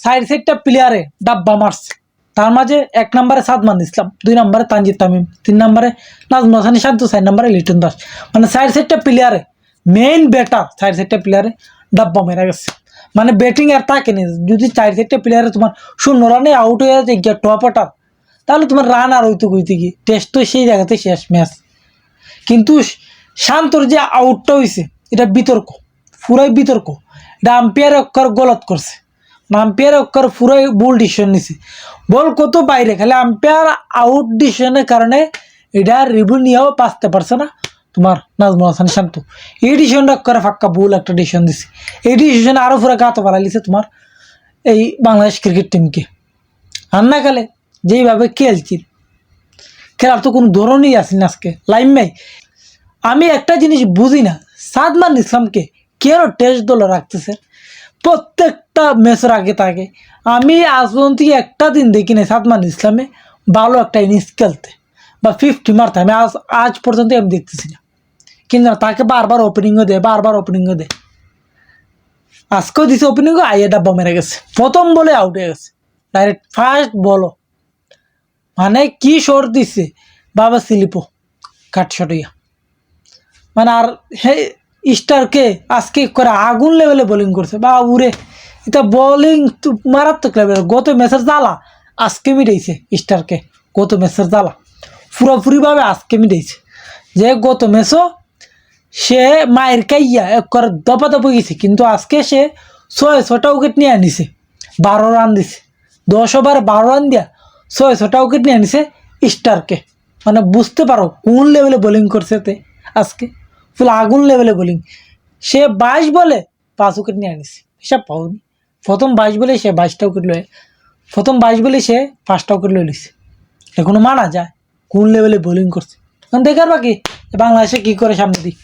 Side সাইডটা প্লেয়ারে ডাব্বা মারছে। তার মাঝে 1 নম্বরে সাদমান ইসলাম, 2 নম্বরে তানজিদ তামিম, 3 নম্বরে নাজমুল হাসান শান্ত, 4 নম্বরে লিটন দাস। মানে সাইড সাইডটা প্লেয়ারে মেইন ব্যাটার সাইড সাইডটা প্লেয়ারে ডাব্বা মেরা গেছে। মানে ব্যাটিং আর থাকে না। যদি সাইড সাইডটা প্লেয়ারে তোমার 0 রানে আউট হয়ে যায় গিয়ে টপ অর্ডার, তাহলে তোমার রান আর হইতে কইতে গিয়ে টেস্ট তো সেই জায়গাতে শেষ ম্যাচ। কিন্তু শান্তর যে আউটটা হয়েছে এটা বিতর্ক, পুরাই বিতর্ক। এটা আম্পায়ার অক্ষর গলত করছে, আম্পায়ার অক্ষর পুরাই ভুল ডিসিশন নিছে। বল কত বাইরে, খালি আম্পায়ার আউট ডিসিশনের কারণে এটা রিভিউ নিয়েও বাঁচতে পারছে না তোমার নাজমুল হাসান শান্ত। এই ডিসিশনটা করে ফাক্কা ভুল একটা ডিসিশন দিছে। এই ডিসিশনে আরও পুরো গাঁতো পালা লিছে তোমার এই বাংলাদেশ ক্রিকেট টিমকে। আর না খেলে যেইভাবে খেলছিল, খেলার তো কোনো ধরনই আসেনি আজকে লাইম নাই। আমি একটা জিনিস বুঝি না, সাদমান ইসলামকে কেন টেস্ট দলে রাখতেছে প্রত্যেকটা ম্যাচের আগে তাকে। আমি আজ পর্যন্ত একটা দিন দেখি নাই সাদমান ইসলামে ভালো একটা ইনিংস খেলতে বা 50 মারতে। আমি আজ পর্যন্ত আমি দেখতেছি না। কিন্তু তাকে বারবার ওপেনিংও দেয়, বারবার ওপেনিংও দেয়। আজকেও দিছে ওপেনিংও, আইয়া ডাব্বা মেরে গেছে। প্রথম বলে আউট হয়ে গেছে ডাইরেক্ট ফার্স্ট বলও। মানে কি শট দিচ্ছে বাবা স্লিপও কাট শট হইয়া। মানে আর হে স্টারকে আজকে করে আগুন লেভেলে বোলিং করছে বা উড়ে। এটা বোলিং মারাত্মক লেভেল। গত ম্যাচের জ্বালা আজকে মিটাইছে স্টারকে, গত ম্যাচের জ্বালা পুরোপুরিভাবে আজকে মিটাইছে। যে গত ম্যাচও সে মায়ের কাইয়া এক করে দপা দপা গেছে, কিন্তু আজকে সে 6-6টা উইকেট নিয়ে আনিছে, 12 রান দিছে। 10 ওভারে 12 রান দিয়া 6-6টা উইকেট নিয়ে আনিছে স্টারকে। মানে বুঝতে পারো কোন লেভেলে বোলিং করছে তে আজকে, ফুল আগুন লেভেলে বোলিং। সে 22 বলে 5 উইকেট নিয়ে আনিছে, হিসাব পাওনি। প্রথম 22 বলে সে 22টা উইকেট লয়ে, প্রথম 22 বলে সে 5টা উইকেট লয়ে নিছে। এখনো মানা যায় কোন লেভেলে বোলিং করছে। এখন দেখার বাকি বাংলাদেশে কী করে সামনে দিই।